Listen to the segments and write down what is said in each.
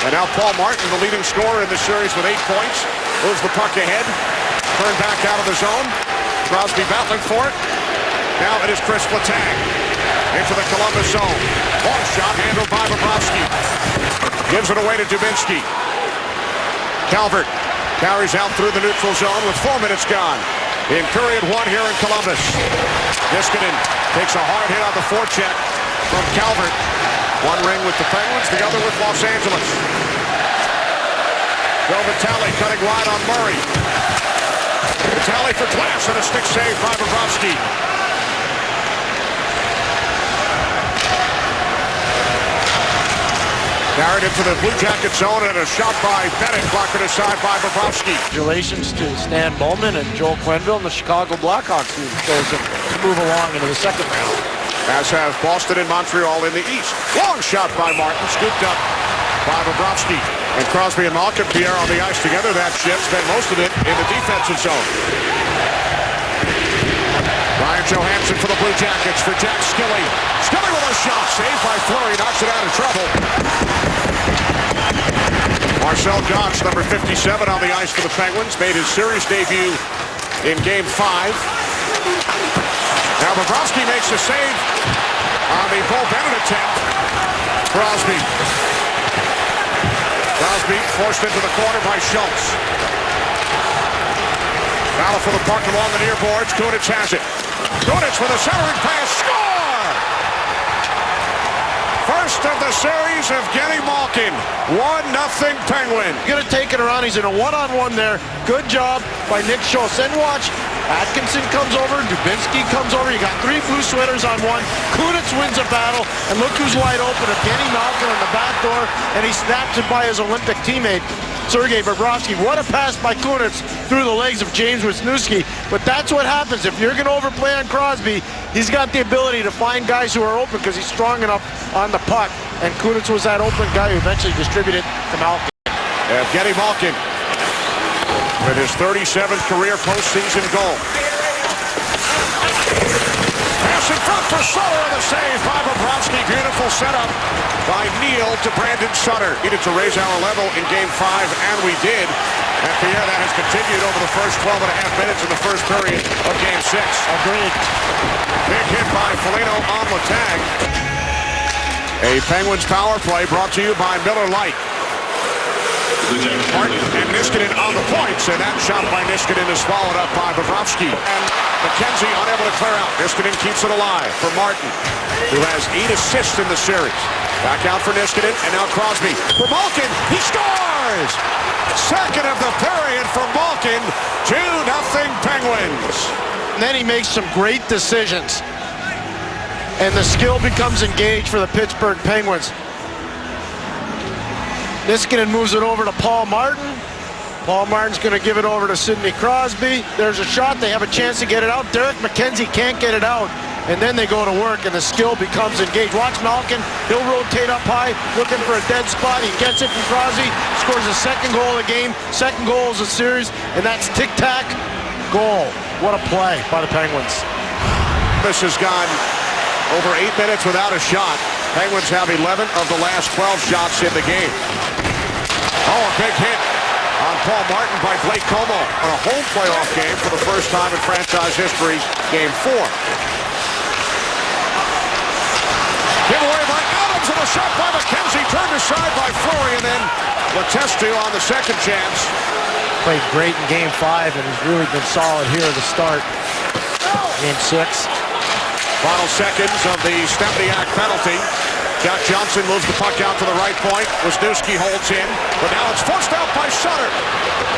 And now Paul Martin, the leading scorer in the series with 8 points. Moves the puck ahead. Turned back out of the zone. Crosby battling for it. Now it is Chris Letang into the Columbus zone. Long shot handled by Bobrovsky. Gives it away to Dubinsky. Calvert carries out through the neutral zone with 4 minutes gone. In period 1 here in Columbus. Niskanen takes a hard hit on the forecheck from Calvert. One ring with the Penguins, the other with Los Angeles. Joe Vitale cutting wide on Murray. Vitale for Glass and a stick save by Bobrovsky. Carried into the Blue Jacket zone and a shot by Bennett, blocked it aside by Bobrovsky. Congratulations to Stan Bowman and Joel Quenneville and the Chicago Blackhawks, who chose to move along into the second round. As have Boston and Montreal in the East. Long shot by Martin, scooped up by Bobrovsky. And Crosby and Malkin, Pierre on the ice together. That shift spent most of it in the defensive zone. Ryan Johansson for the Blue Jackets for Jack Skilly. Skilly with a shot, saved by Fleury, knocks it out of trouble. Marcel Gox, number 57 on the ice for the Penguins, made his series debut in Game 5. Now Bobrovsky makes a save on the Bo Bennett attempt. Crosby forced into the corner by Schultz. Battle for the puck along the near boards. Kunitz has it. Kunitz with a centering pass. Score! First of the series of Genny Malkin. 1-0 Penguin. Gonna take it around. He's in a one-on-one there. Good job by Nick Schultz. Then watch. Atkinson comes over, Dubinsky comes over. You got 3 blue sweaters on one. Kunitz wins a battle, and look who's wide open. Evgeny Malkin on the back door, and he snaps it by his Olympic teammate, Sergei Bobrovsky. What a pass by Kunitz through the legs of James Wisniewski. But that's what happens. If you're going to overplay on Crosby, he's got the ability to find guys who are open because he's strong enough on the puck. And Kunitz was that open guy who eventually distributed to Malkin. Evgeny Malkin with his 37th career postseason goal. Pass in front for Sutter, the save by Bobrovsky. Beautiful setup by Neal to Brandon Sutter. Needed to raise our level in Game 5, and we did. And Pierre, that has continued over the first 12 and a half minutes in the first period of Game 6. Agreed. Big hit by Foligno on Letang. A Penguins power play brought to you by Miller Lite. Martin and Niskanen on the points, and that shot by Niskanen is swallowed up by Bobrovsky. And McKenzie unable to clear out. Niskanen keeps it alive for Martin, who has 8 assists in the series. Back out for Niskanen, and now Crosby. For Malkin, he scores! Second of the period for Malkin. 2-0 Penguins. And then he makes some great decisions. And the skill becomes engaged for the Pittsburgh Penguins. Niskanen moves it over to Paul Martin. Paul Martin's going to give it over to Sidney Crosby. There's a shot. They have a chance to get it out. Derek McKenzie can't get it out. And then they go to work, and the skill becomes engaged. Watch Malkin. He'll rotate up high, looking for a dead spot. He gets it from Crosby, scores the second goal of the game. Second goal of the series, and that's tic-tac goal. What a play by the Penguins. This has gone over 8 minutes without a shot. Penguins have 11 of the last 12 shots in the game. Oh, a big hit on Paul Martin by Blake Como on a home playoff game for the first time in franchise history, Game 4. Giveaway by Adams and a shot by McKenzie, turned aside by Fleury, and then Letestu on the second chance. Played great in Game 5 and has really been solid here at the start. Game 6. Final seconds of the Stempniak penalty. Jack Johnson moves the puck out to the right point. Wisniewski holds in, but now it's forced out by Sutter.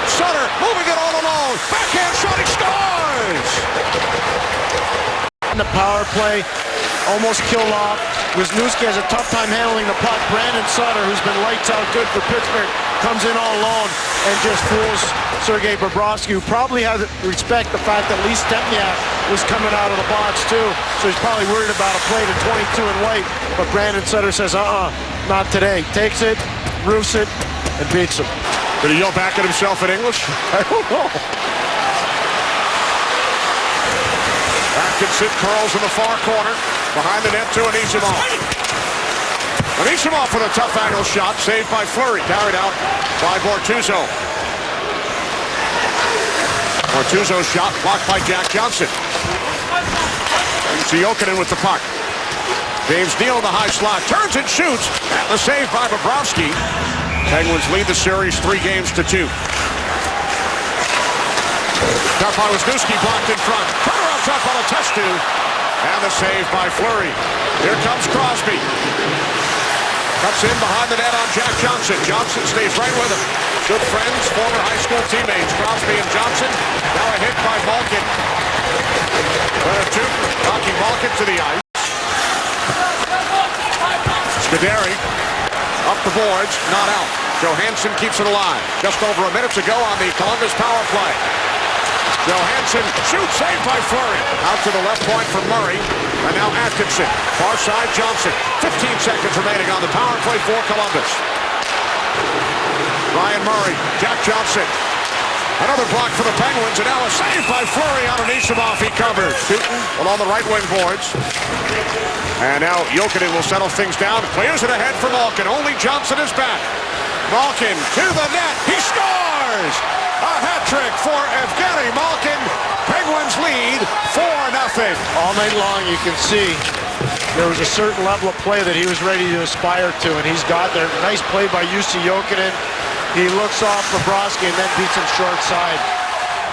Sutter moving it all alone. Backhand shot, he scores! In the power play, almost killed off. Wisniewski has a tough time handling the puck. Brandon Sutter, who's been lights out good for Pittsburgh, comes in all alone and just fools Sergei Bobrovsky, who probably has to respect the fact that Lee Stempniak was coming out of the box too, so he's probably worried about a play to 22 and white, but Brandon Sutter says, not today. Takes it, roofs it, and beats him. Did he yell back at himself in English? I don't know. Atkinson curls in the far corner, behind the net to Anisimov. Anisimov with a tough angle shot, saved by Fleury, carried out by Bortuzzo. Bortuzzo's shot blocked by Jack Johnson. Jokinen with the puck. James Neal in the high slot, turns and shoots, and the save by Bobrovsky. Penguins lead the series 3-2. Tough by Wisniewski, blocked in front. Turnaround shot by Letestu, and the save by Fleury. Here comes Crosby. Cuts in behind the net on Jack Johnson. Johnson stays right with him. Good friends, former high school teammates, Crosby and Johnson. Now a hit by Malkin. Knocking Malkin to the ice. Scuderi up the boards, not out. Johansson keeps it alive. Just over a minute to go on the Columbus power play. Johansson shoots, saved by Fleury. Out to the left point for Murray. And now Atkinson. Far side Johnson. 15 seconds remaining on the power play for Columbus. Ryan Murray, Jack Johnson. Another block for the Penguins, and now a save by Fleury on Anisimov. He covers. Shooting along the right wing boards. And now Jokinen will settle things down. Clears it ahead for Malkin. Only Johnson is back. Malkin to the net. He scores! A hat trick for Evgeny Malkin. Penguins lead 4-0. All night long you can see there was a certain level of play that he was ready to aspire to, and he's got there. Nice play by Jussi Jokinen. He looks off Bobrovsky and then beats him short side.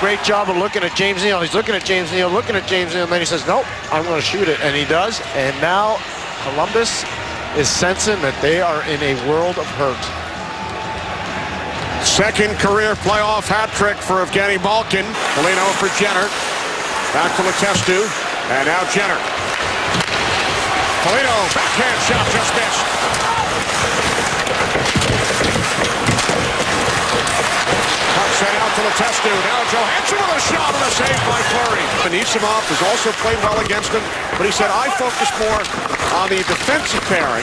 Great job of looking at James Neal. He's looking at James Neal, and then he says, nope, I'm going to shoot it. And he does. And now Columbus is sensing that they are in a world of hurt. Second career playoff hat trick for Evgeny Malkin. Polino for Jenner. Back to Letestu. And now Jenner. Polino, backhand shot, just missed. Sent out to Letestu. Now Johansson with a shot and a save by Fleury. Anisimov has also played well against him, but he said, I focus more on the defensive pairing,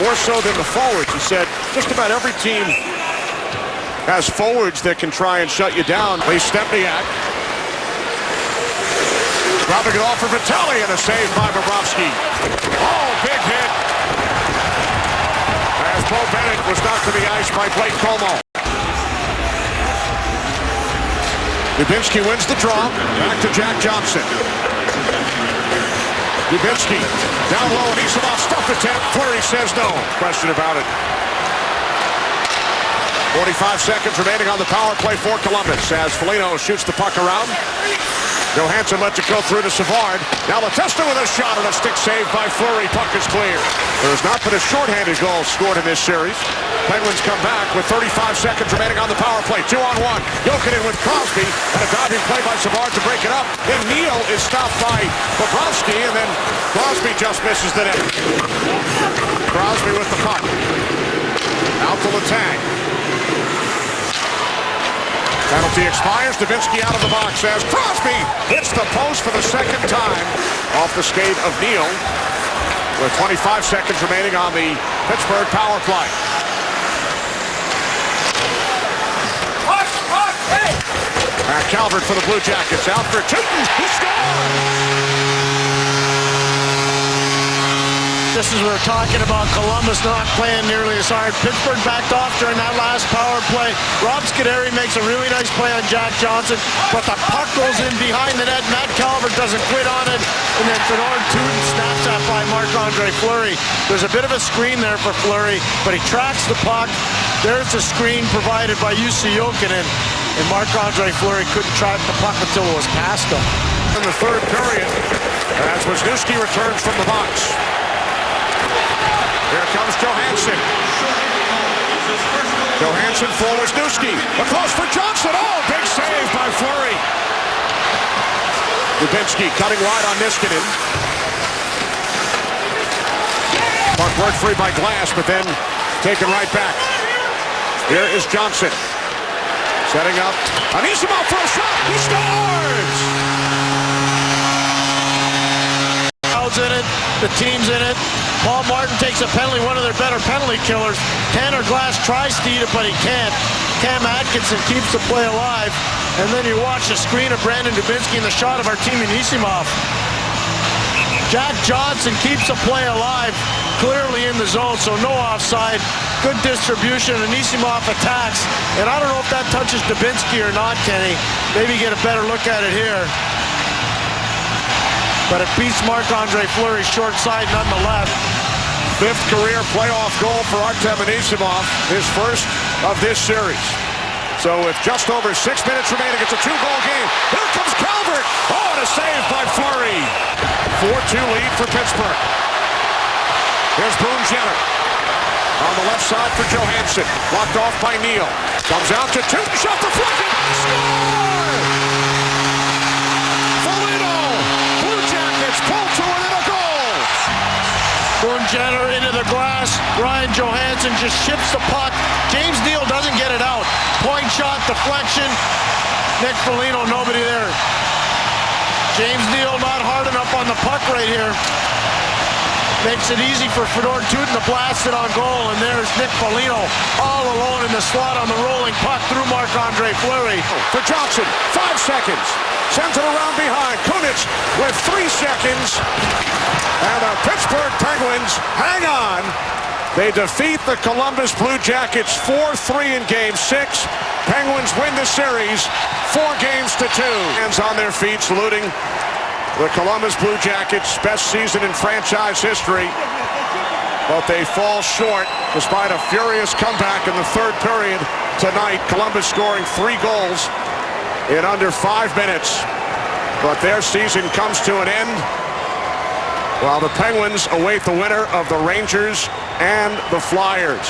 more so than the forwards. He said, just about every team has forwards that can try and shut you down. Lee Stempniak. Dropping it off for Vitale and a save by Bobrovsky. Oh, big hit. As Bo Bennett was knocked to the ice by Blake Comeau. Dubinsky wins the draw. Back to Jack Johnson. Dubinsky down low. Anisimov stuff attempt. Fleury says no. Question about it. 45 seconds remaining on the power play for Columbus as Foligno shoots the puck around. Johansson lets it go through to Savard. Now Letestu with a shot and a stick save by Fleury. Puck is clear. There has not been a shorthanded goal scored in this series. Penguins come back with 35 seconds remaining on the power play. 2-on-1. Jokinen with Crosby and a diving play by Savard to break it up. Then Neal is stopped by Bobrovsky and then Crosby just misses the net. Crosby with the puck. Out to Letang. Penalty expires. Dubinsky out of the box as Crosby hits the post for the second time off the skate of Neal with 25 seconds remaining on the Pittsburgh power play. Calvert for the Blue Jackets. Out for Tootin. He scores! This is what we're talking about. Columbus not playing nearly as hard. Pittsburgh backed off during that last power play. Rob Scuderi makes a really nice play on Jack Johnson, but the puck goes in behind the net. Matt Calvert doesn't quit on it, and then Bernard Tootin snaps that by Marc-Andre Fleury. There's a bit of a screen there for Fleury, but he tracks the puck. There's a screen provided by Jussi Jokinen, and Marc-Andre Fleury couldn't track the puck until it was past him. In the third period, as Wisniewski returns from the box. Here comes Johansson. Johansson for Wisniewski. Across for Johnson. Oh, big save by Fleury. Dubinsky cutting wide on Niskanen. Puck worked free by Glass, but then taken right back. Here is Johnson. Setting up. Anisimov for a shot. He scores! Crowd's in it. The team's in it. Paul Martin takes a penalty, one of their better penalty killers. Tanner Glass tries to eat it, but he can't. Cam Atkinson keeps the play alive. And then you watch the screen of Brandon Dubinsky and the shot of Artemi Anisimov. Jack Johnson keeps the play alive. clearly in the zone, so no offside. Good distribution. Anisimov attacks. And I don't know if that touches Dubinsky or not, Kenny. Maybe get a better look at it here. But it beats Marc-Andre Fleury's short side nonetheless. Fifth career playoff goal for Artem Anisimov, his first of this series. So with just over 6 minutes remaining, it's a 2-goal game. Here comes Calvert. Oh, and a save by Fleury. 4-2 lead for Pittsburgh. Here's Boone Jenner. On the left side for Johansson. Blocked off by Neal. Comes out to two. Shot deflected. Score! Foligno. Blue Jackets pull to it and a goal. Boone Jenner into the glass. Ryan Johansson just ships the puck. James Neal doesn't get it out. Point shot, deflection. Nick Foligno, nobody there. James Neal not hard enough on the puck right here. Makes it easy for Fedor Tyutin to blast it on goal, and there's Nick Foligno all alone in the slot on the rolling puck through Marc-Andre Fleury. For Johnson, 5 seconds. Sends it around behind. Kunitz with 3 seconds. And the Pittsburgh Penguins hang on. They defeat the Columbus Blue Jackets 4-3 in Game 6. Penguins win the series 4-2. Hands on their feet, saluting the Columbus Blue Jackets' best season in franchise history. But they fall short despite a furious comeback in the third period tonight. Columbus scoring 3 goals in under 5 minutes. But their season comes to an end, while the Penguins await the winner of the Rangers and the Flyers.